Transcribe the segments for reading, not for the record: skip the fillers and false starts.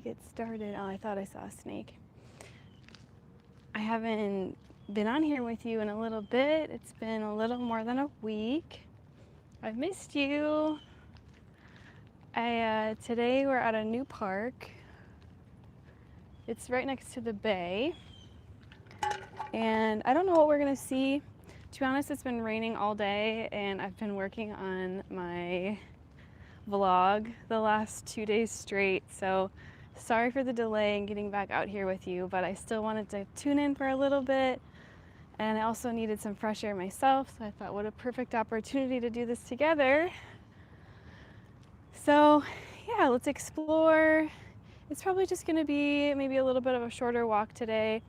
get started. Oh, I thought I saw a snake. I haven't been on here with you in a little bit. It's been a little more than a week. I've missed you. Today we're at a new park. It's right next to the bay. And I don't know what we're gonna see. To be honest, it's been raining all day and I've been working on my vlog the last 2 days straight. So sorry for the delay in getting back out here with you, but I still wanted to tune in for a little bit. And I also needed some fresh air myself, so I thought what a perfect opportunity to do this together. So yeah, let's explore. It's probably just gonna be maybe a little bit of a shorter walk today,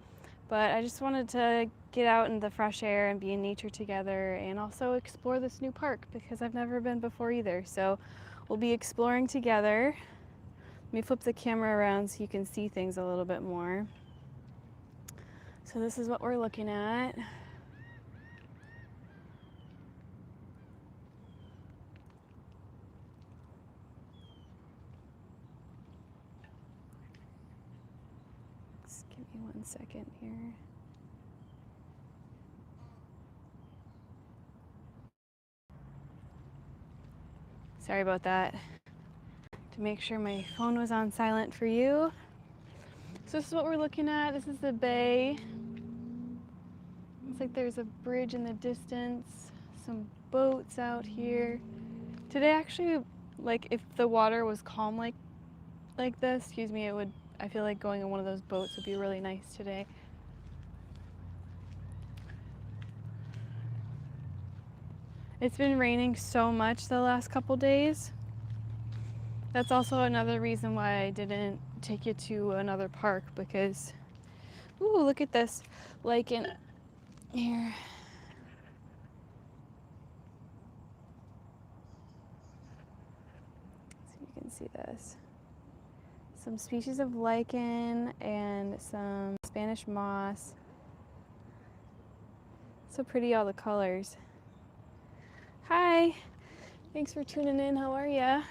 but I just wanted to get out in the fresh air and be in nature together and also explore this new park because I've never been before either. So we'll be exploring together. Let me flip the camera around so you can see things a little bit more. So this is what we're looking at. Just give me 1 second here. Sorry about that. To make sure my phone was on silent for you. So this is what we're looking at. This is the bay. Looks like there's a bridge in the distance, some boats out here. Today actually, like if the water was calm like this, excuse me, I feel like going on one of those boats would be really nice today. It's been raining so much the last couple days. That's also another reason why I didn't take you to another park because, ooh, look at this lichen here. So you can see this. Some species of lichen and some Spanish moss. So pretty, all the colors. Hi, thanks for tuning in. How are ya?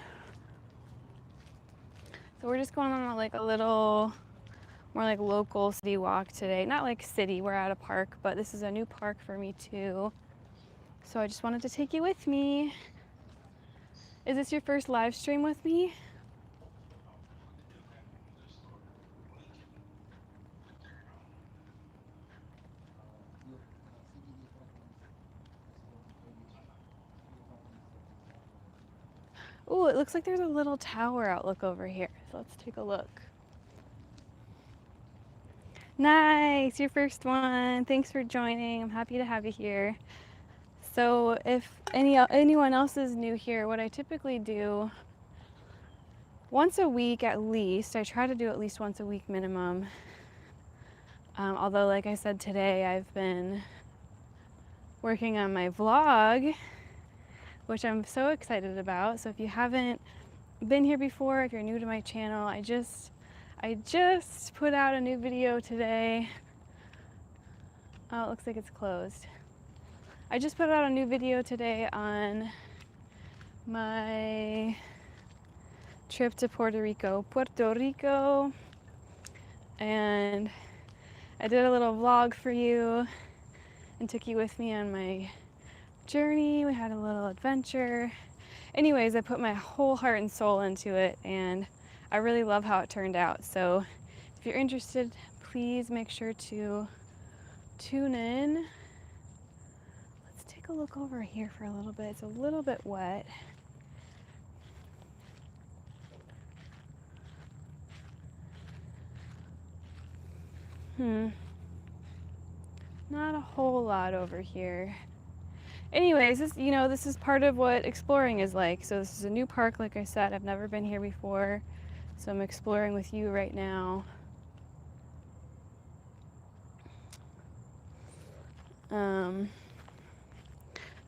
So we're just going on a little more like local city walk today. Not like city, we're at a park, but this is a new park for me too. So I just wanted to take you with me. Is this your first live stream with me? Ooh, it looks like there's a little tower outlook over here. So let's take a look. Nice, your first one. Thanks for joining. I'm happy to have you here. So if anyone else is new here, what I typically do once a week at least, I try to do at least once a week minimum. Although like I said today, I've been working on my vlog, which I'm so excited about. So if you haven't been here before, if you're new to my channel, I just put out a new video today. Oh, it looks like it's closed. I just put out a new video today on my trip to Puerto Rico, and I did a little vlog for you and took you with me on my journey. We had a little adventure. Anyways, I put my whole heart and soul into it and I really love how it turned out. So if you're interested, please make sure to tune in. Let's take a look over here for a little bit. It's a little bit wet. Not a whole lot over here. Anyways, this is part of what exploring is like. So this is a new park, like I said. I've never been here before. So I'm exploring with you right now.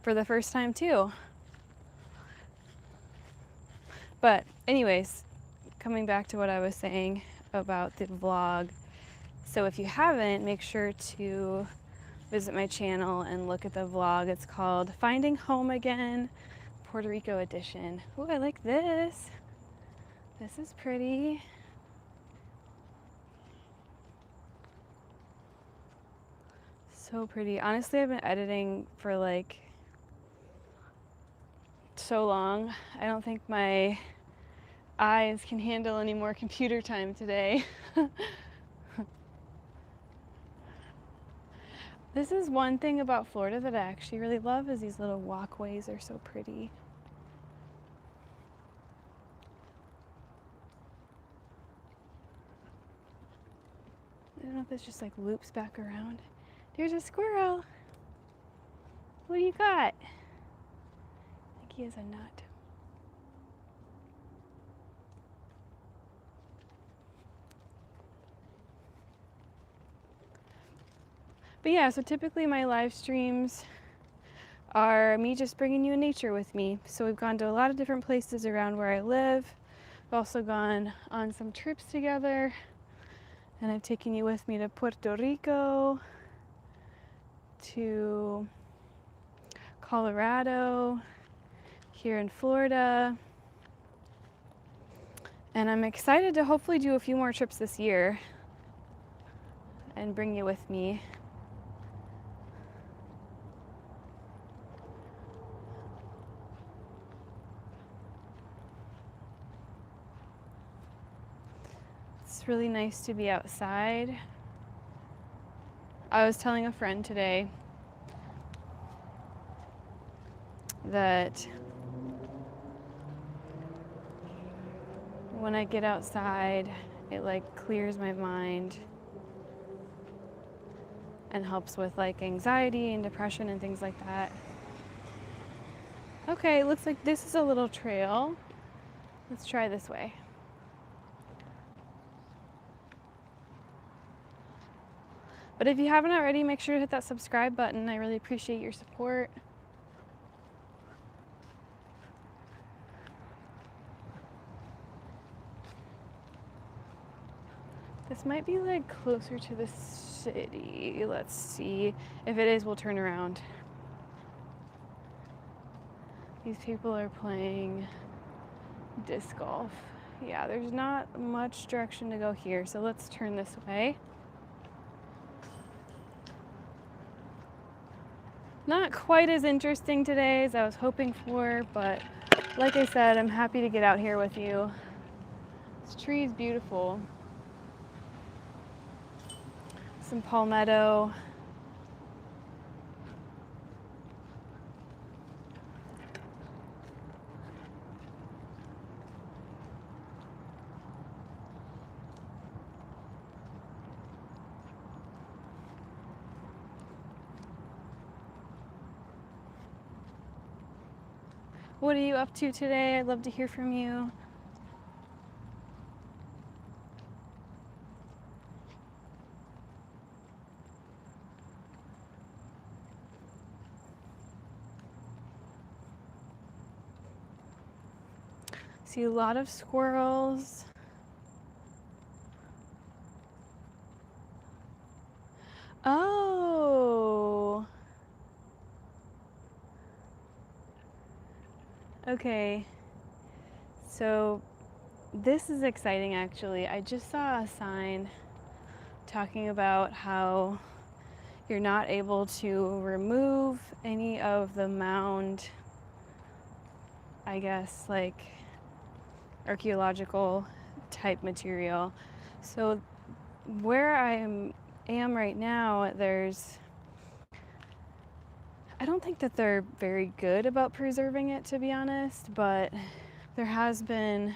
For the first time too. But anyways, coming back to what I was saying about the vlog. So if you haven't, make sure to visit my channel and look at the vlog. It's called Finding Home Again, Puerto Rico edition. Ooh, I like this. This is pretty. So pretty. Honestly, I've been editing for like so long. I don't think my eyes can handle any more computer time today. This is one thing about Florida that I actually really love is these little walkways are so pretty. I don't know if this just like loops back around. There's a squirrel. What do you got? I think he has a nut. But yeah, so typically my live streams are me just bringing you in nature with me. So we've gone to a lot of different places around where I live. We've also gone on some trips together, and I've taken you with me to Puerto Rico, to Colorado, here in Florida. And I'm excited to hopefully do a few more trips this year and bring you with me. It's really nice to be outside. I was telling a friend today that when I get outside, it like clears my mind and helps with like anxiety and depression and things like that. Okay, looks like this is a little trail. Let's try this way. But if you haven't already, make sure to hit that subscribe button. I really appreciate your support. This might be like closer to the city. Let's see. If it is, we'll turn around. These people are playing disc golf. Yeah, there's not much direction to go here, so let's turn this way. Not quite as interesting today as I was hoping for, but like I said, I'm happy to get out here with you. This tree is beautiful. Some palmetto. What are you up to today? I'd love to hear from you. See a lot of squirrels. Oh. Okay. So this is exciting actually. I just saw a sign talking about how you're not able to remove any of the mound, I guess, like archaeological type material. So where I am right now, I don't think that they're very good about preserving it, to be honest, but there has been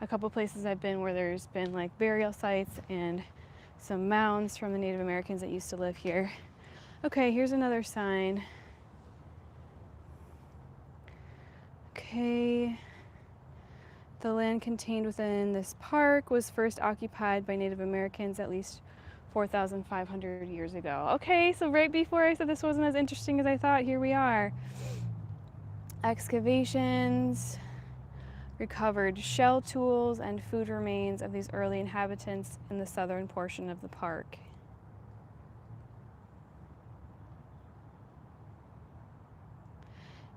a couple places I've been where there's been like burial sites and some mounds from the Native Americans that used to live here. Okay, here's another sign. Okay. The land contained within this park was first occupied by Native Americans at least 4,500 years ago. Okay, so right before I said this wasn't as interesting as I thought, here we are. Excavations recovered shell tools and food remains of these early inhabitants in the southern portion of the park.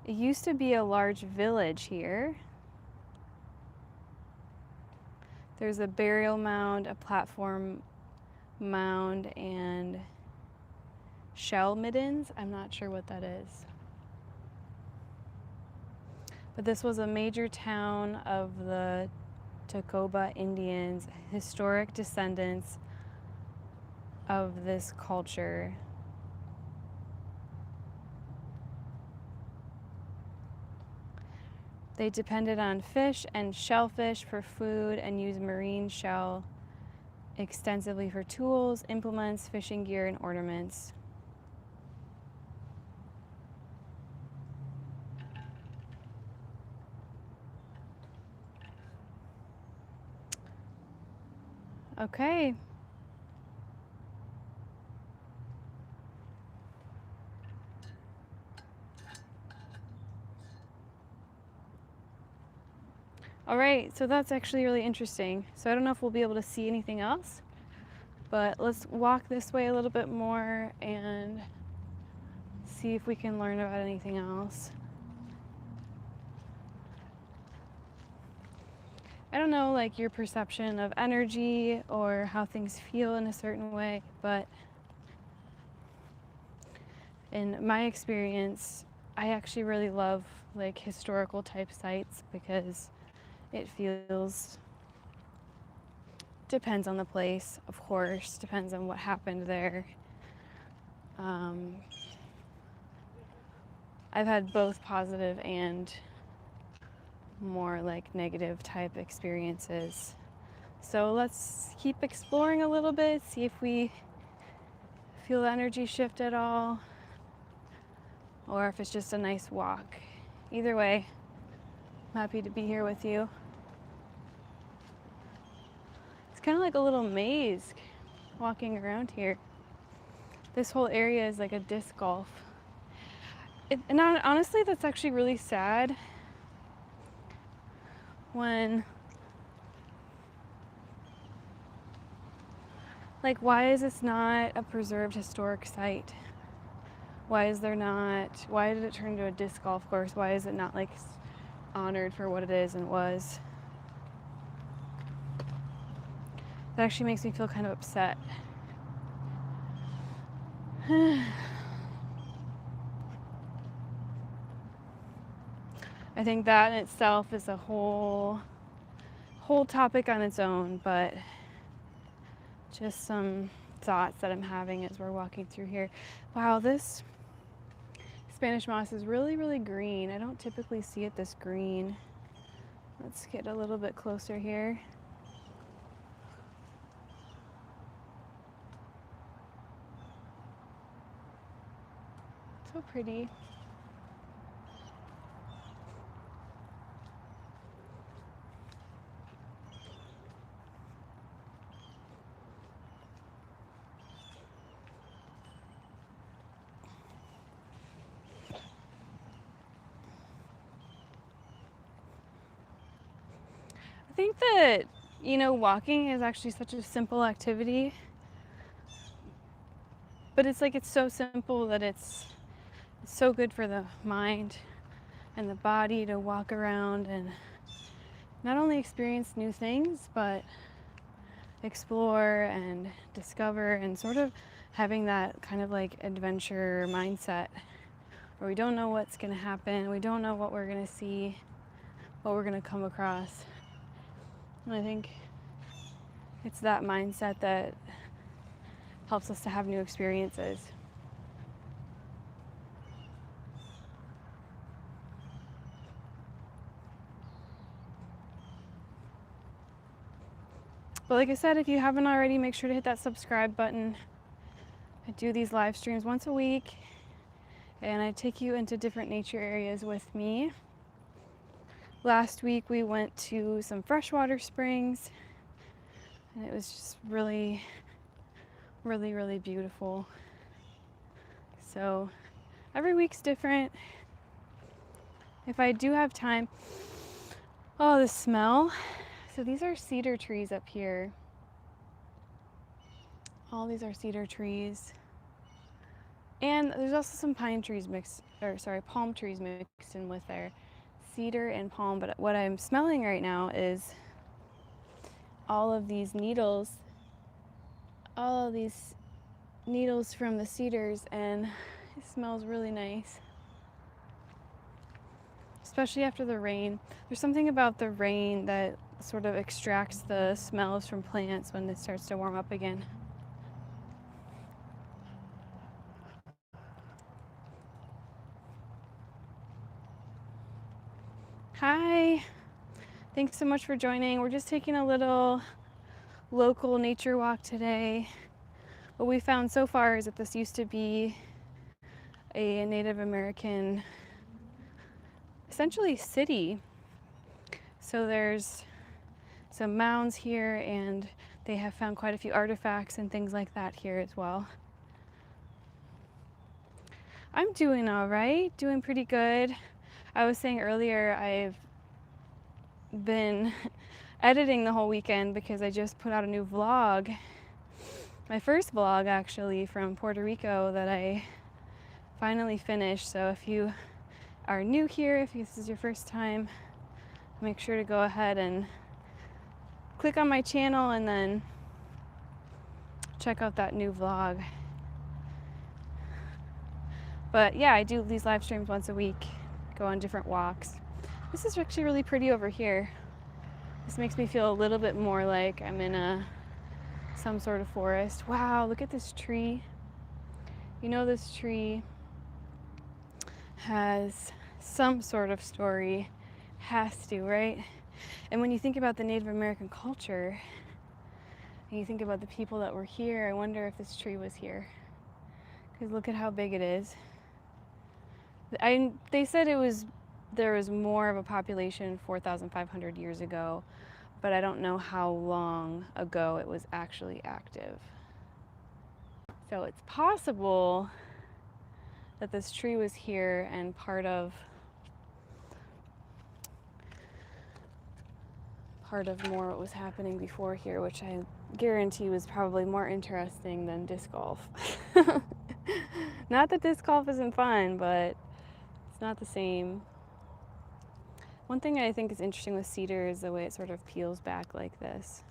It used to be a large village here. There's a burial mound, a platform mound, and shell middens. I'm not sure what that is. But this was a major town of the Tacoba Indians, historic descendants of this culture. They depended on fish and shellfish for food and used marine shell extensively for tools, implements, fishing gear, and ornaments. Okay. All right, so that's actually really interesting. So I don't know if we'll be able to see anything else, but let's walk this way a little bit more and see if we can learn about anything else. I don't know, like your perception of energy or how things feel in a certain way, but in my experience, I actually really love like historical type sites because it feels, depends on the place, of course, depends on what happened there. I've had both positive and more like negative type experiences. So let's keep exploring a little bit, see if we feel the energy shift at all, or if it's just a nice walk. Either way, I'm happy to be here with you. It's kind of like a little maze walking around here. This whole area is like a disc golf. And honestly, that's actually really sad when, like, why is this not a preserved historic site? Why is there not, why did it turn into a disc golf course? Why is it not like honored for what it is and was? That actually makes me feel kind of upset. I think that in itself is a whole topic on its own, but just some thoughts that I'm having as we're walking through here. Wow, this Spanish moss is really, really green. I don't typically see it this green. Let's get a little bit closer here. So pretty. I think that, walking is actually such a simple activity, but it's like it's so simple that it's so good for the mind and the body to walk around and not only experience new things, but explore and discover and sort of having that kind of like adventure mindset where we don't know what's going to happen, we don't know what we're going to see, what we're going to come across. And I think it's that mindset that helps us to have new experiences. But like I said, if you haven't already, make sure to hit that subscribe button. I do these live streams once a week, and I take you into different nature areas with me. Last week we went to some freshwater springs, and it was just really, really, really beautiful. So every week's different. If I do have time, oh, the smell. So these are cedar trees up here. All these are cedar trees. And there's also some palm trees mixed in with there. Cedar and palm, but what I'm smelling right now is all of these needles, all of these needles from the cedars, and it smells really nice, especially after the rain. There's something about the rain that sort of extracts the smells from plants when it starts to warm up again. Hi, thanks so much for joining. We're just taking a little local nature walk today. What we found so far is that this used to be a Native American, essentially, city. So there's some mounds here, and they have found quite a few artifacts and things like that here as well. I'm doing all right, doing pretty good. I was saying earlier, I've been editing the whole weekend because I just put out a new vlog. My first vlog, actually, from Puerto Rico that I finally finished. So if you are new here, if this is your first time, make sure to go ahead and click on my channel and then check out that new vlog. But yeah, I do these live streams once a week, go on different walks. This is actually really pretty over here. This makes me feel a little bit more like I'm in some sort of forest. Wow, look at this tree. You know, this tree has some sort of story. Has to, right? And when you think about the Native American culture, and you think about the people that were here, I wonder if this tree was here. Because look at how big it is. They said there was more of a population 4,500 years ago, but I don't know how long ago it was actually active. So it's possible that this tree was here and part of more what was happening before here, which I guarantee was probably more interesting than disc golf. Not that disc golf isn't fun, but it's not the same. One thing I think is interesting with cedar is the way it sort of peels back like this.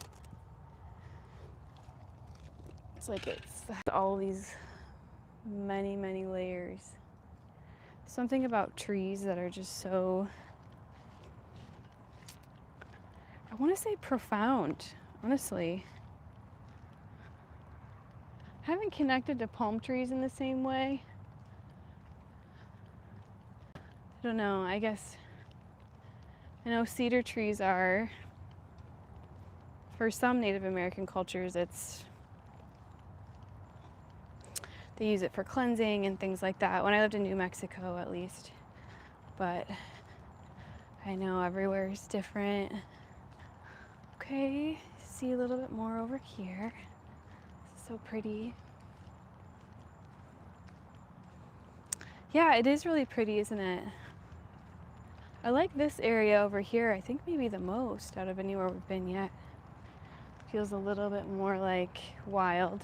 It's like it's all these many, many layers. Something about trees that are just so, I want to say profound, honestly. I haven't connected to palm trees in the same way. I don't know, I guess, I know cedar trees are, for some Native American cultures, they use it for cleansing and things like that. When I lived in New Mexico, at least. But I know everywhere is different. Okay, see a little bit more over here. This is so pretty. Yeah, it is really pretty, isn't it? I like this area over here, I think maybe the most out of anywhere we've been yet. Feels a little bit more like wild.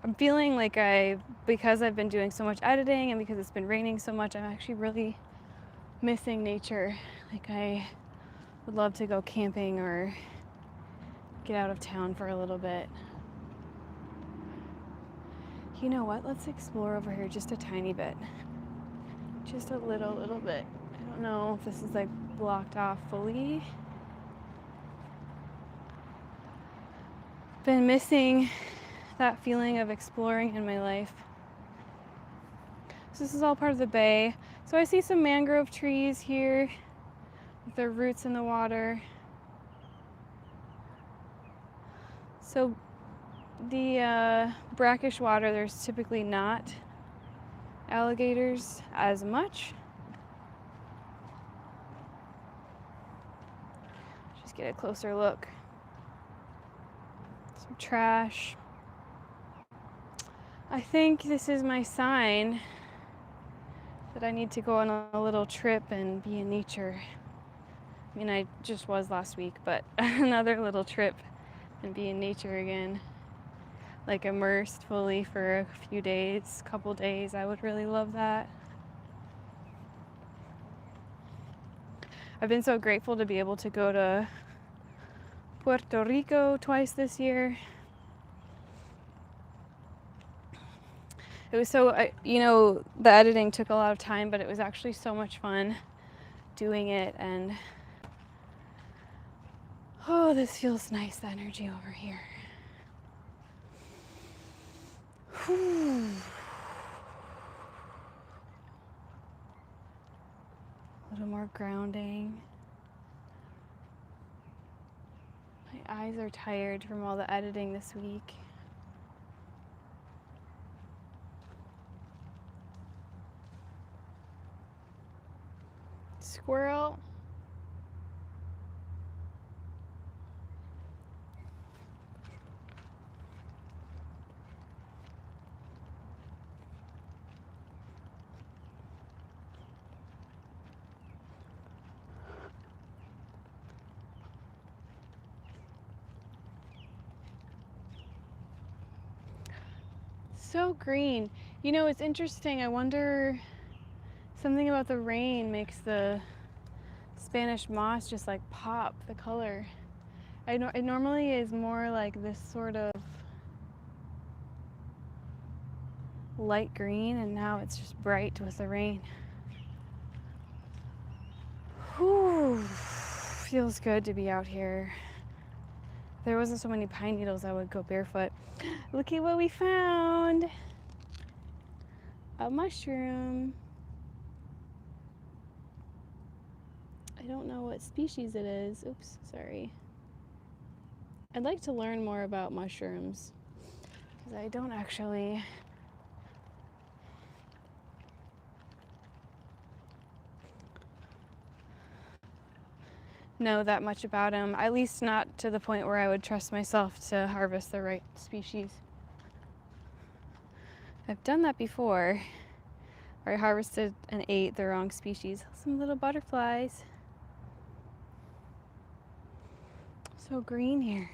I'm feeling like because I've been doing so much editing and because it's been raining so much, I'm actually really missing nature. Like I would love to go camping or get out of town for a little bit. You know what? Let's explore over here just a tiny bit. Just a little bit. I don't know if this is like blocked off fully. Been missing that feeling of exploring in my life. So this is all part of the bay. So I see some mangrove trees here with their roots in the water. So the brackish water, there's typically not alligators as much. Just get a closer look. Some trash. I think this is my sign that I need to go on a little trip and be in nature. I mean, I just was last week, but another little trip and be in nature again. Like immersed fully for a few days, couple days. I would really love that. I've been so grateful to be able to go to Puerto Rico twice this year. It was so, you know, the editing took a lot of time, but it was actually so much fun doing it. And oh, this feels nice, the energy over here. Whew. A little more grounding. My eyes are tired from all the editing this week. Squirrel. So green. You know, it's interesting. I wonder, something about the rain makes the Spanish moss just like pop the color. It normally is more like this sort of light green, and now it's just bright with the rain. Whew. Feels good to be out here. If there wasn't so many pine needles, I would go barefoot. Look at what we found. A mushroom. I don't know what species it is. Oops, sorry. I'd like to learn more about mushrooms, because I don't actually know that much about them, at least not to the point where I would trust myself to harvest the right species. I've done that before, where I harvested and ate the wrong species. Some little butterflies. So green here.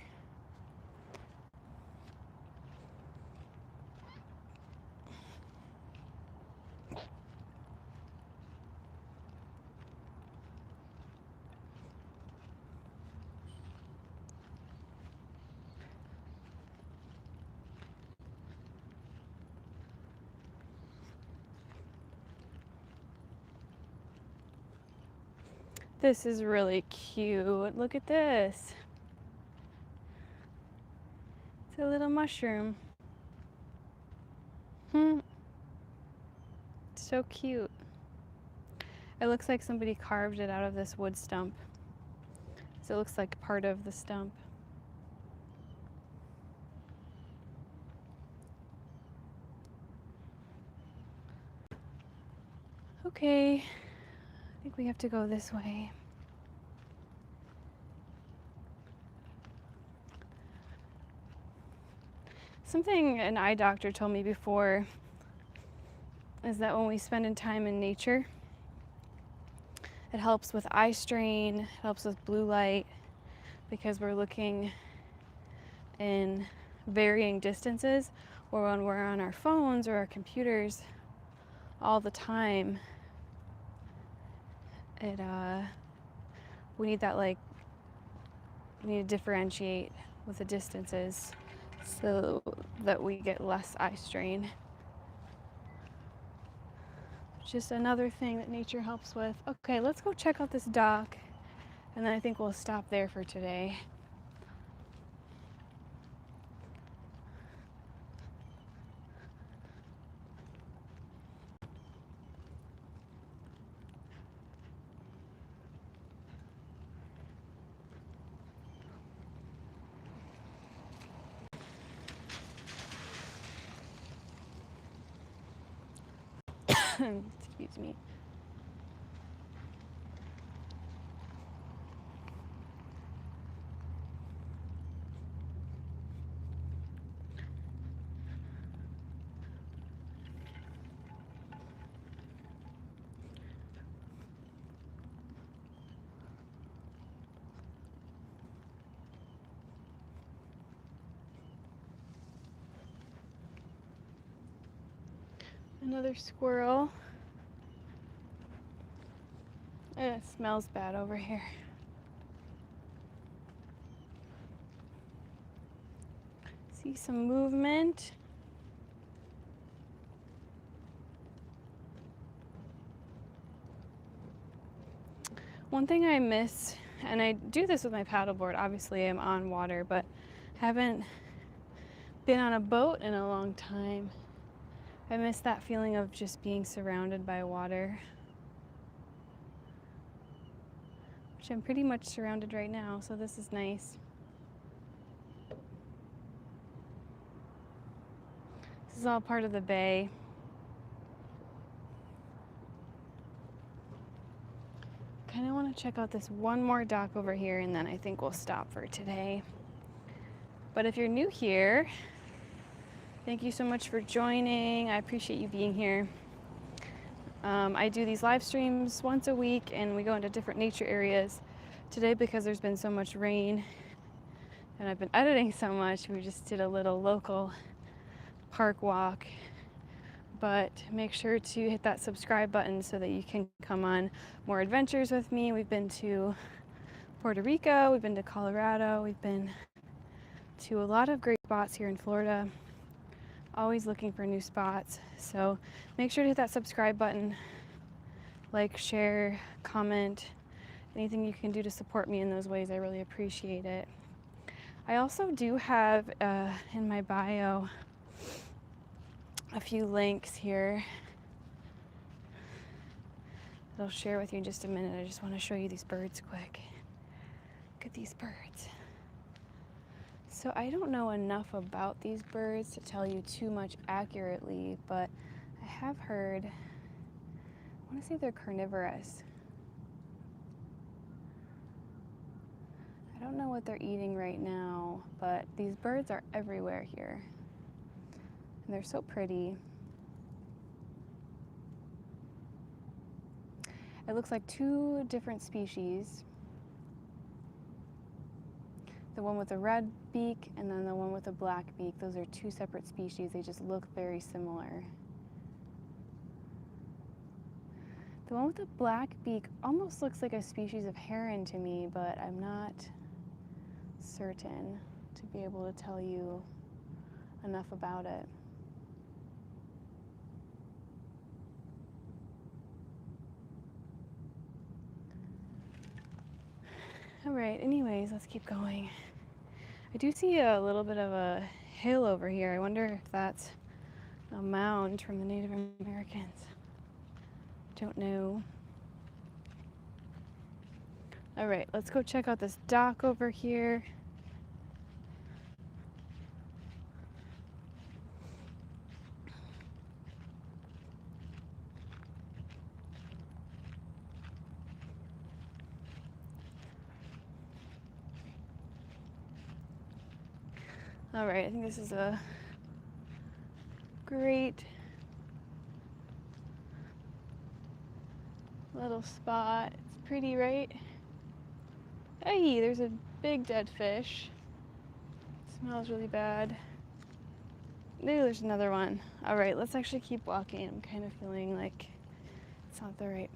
This is really cute. Look at this. It's a little mushroom. So cute. It looks like somebody carved it out of this wood stump. So it looks like part of the stump. Okay, I think we have to go this way. Something an eye doctor told me before is that when we spend time in nature, it helps with eye strain, it helps with blue light, because we're looking in varying distances, or when we're on our phones or our computers all the time, we need that, like, we need to differentiate with the distances so that we get less eye strain. Just another thing that nature helps with. Okay, let's go check out this dock, and then I think we'll stop there for today. Excuse me. Another squirrel. It smells bad over here. See some movement. One thing I miss, and I do this with my paddleboard, obviously I'm on water, but haven't been on a boat in a long time. I miss that feeling of just being surrounded by water, which I'm pretty much surrounded right now, so this is nice. This is all part of the bay. Kind of want to check out this one more dock over here, and then I think we'll stop for today. But if you're new here, thank you so much for joining. I appreciate you being here. I do these live streams once a week, and we go into different nature areas. Today, because there's been so much rain and I've been editing so much, we just did a little local park walk. But make sure to hit that subscribe button so that you can come on more adventures with me. We've been to Puerto Rico, we've been to Colorado, we've been to a lot of great spots here in Florida. Always looking for new spots. So make sure to hit that subscribe button, like, share, comment, anything you can do to support me in those ways. I really appreciate it. I also do have in my bio a few links here that I'll share with you in just a minute. I just want to show you these birds quick. Look at these birds. So I don't know enough about these birds to tell you too much accurately, but I have heard, I want to say they're carnivorous. I don't know what they're eating right now, but these birds are everywhere here. And they're so pretty. It looks like two different species. The one with the red beak and then the one with the black beak. Those are two separate species. They just look very similar. The one with the black beak almost looks like a species of heron to me, but I'm not certain to be able to tell you enough about it. All right, anyways, let's keep going. I do see a little bit of a hill over here. I wonder if that's a mound from the Native Americans. Don't know. All right, let's go check out this dock over here. All right, I think this is a great little spot. It's pretty, right? Hey, there's a big dead fish. It smells really bad. There's another one. All right, let's actually keep walking. I'm kind of feeling like it's not the right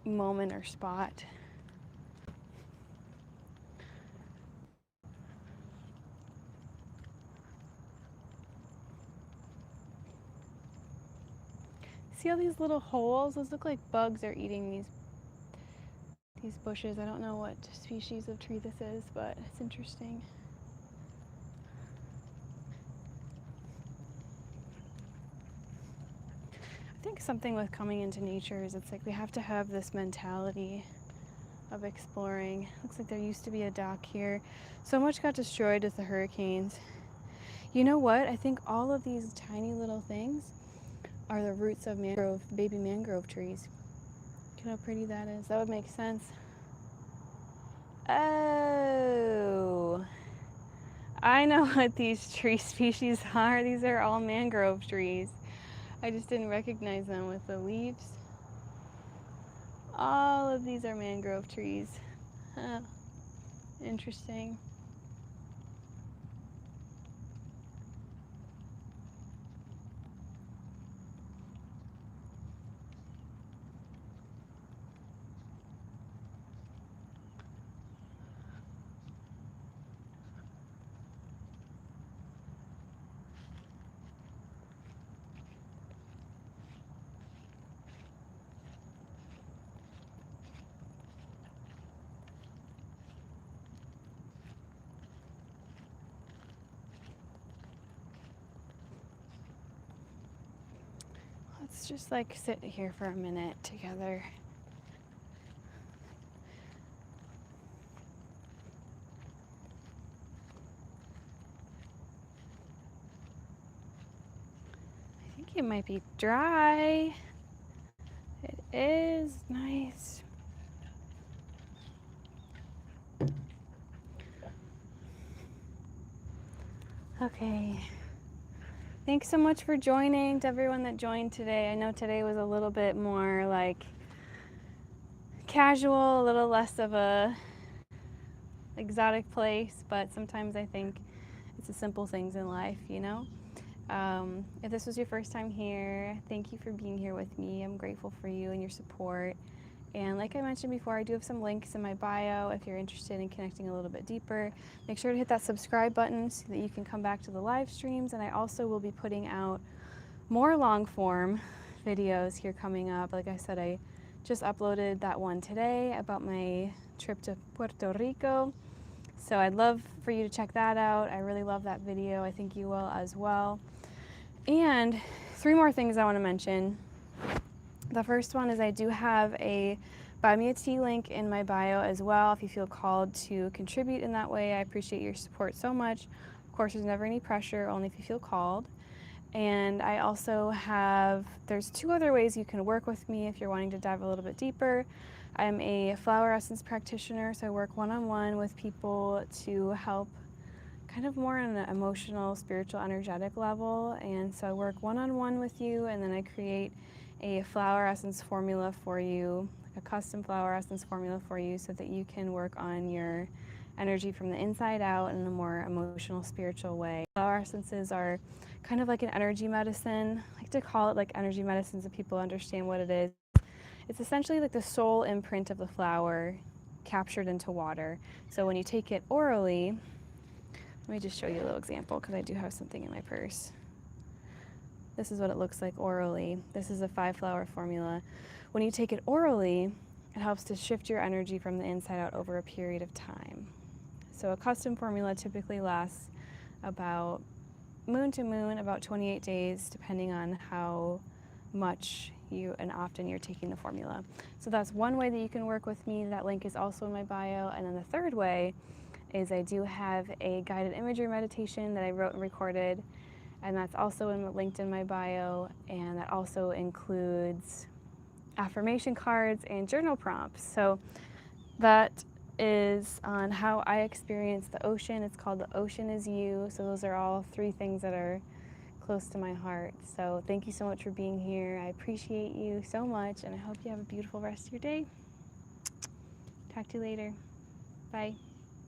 moment or spot. See all these little holes? Those look like bugs are eating these bushes. I don't know what species of tree this is, but it's interesting. I think something with coming into nature is it's like we have to have this mentality of exploring. Looks like there used to be a dock here. So much got destroyed with the hurricanes. You know what? I think all of these tiny little things are the roots of baby mangrove trees. Look how pretty that is. That would make sense. Oh, I know what these tree species are. These are all mangrove trees. I just didn't recognize them with the leaves. All of these are mangrove trees. Huh. Interesting. Let's just like sit here for a minute together. I think it might be dry. It is nice. Okay. Thanks so much for joining, to everyone that joined today. I know today was a little bit more like casual, a little less of a exotic place, but sometimes I think it's the simple things in life, you know? If this was your first time here, thank you for being here with me. I'm grateful for you and your support. And like I mentioned before, I do have some links in my bio if you're interested in connecting a little bit deeper. Make sure to hit that subscribe button so that you can come back to the live streams. And I also will be putting out more long form videos here coming up. Like I said, I just uploaded that one today about my trip to Puerto Rico. So I'd love for you to check that out. I really love that video. I think you will as well. And 3 more things I want to mention. The first one is I do have a Buy Me a Tea link in my bio as well if you feel called to contribute in that way. I appreciate your support so much. Of course, there's never any pressure, only if you feel called. And I also have, there's 2 other ways you can work with me if you're wanting to dive a little bit deeper. I'm a flower essence practitioner, so I work one-on-one with people to help kind of more on an emotional, spiritual, energetic level. And so I work one-on-one with you, and then I create a flower essence formula for you, like a custom flower essence formula for you so that you can work on your energy from the inside out in a more emotional, spiritual way. Flower essences are kind of like an energy medicine. I like to call it like energy medicine so people understand what it is. It's essentially like the soul imprint of the flower captured into water. So when you take it orally, let me just show you a little example because I do have something in my purse. This is what it looks like orally. This is a 5-flower formula. When you take it orally, it helps to shift your energy from the inside out over a period of time. So a custom formula typically lasts about moon to moon, about 28 days, depending on how much you and often you're taking the formula. So that's one way that you can work with me. That link is also in my bio. And then the third way is I do have a guided imagery meditation that I wrote and recorded, and that's also linked in my bio, and that also includes affirmation cards and journal prompts. So that is on how I experience the ocean. It's called The Ocean Is You. So those are all 3 things that are close to my heart. So thank you so much for being here. I appreciate you so much, and I hope you have a beautiful rest of your day. Talk to you later. Bye.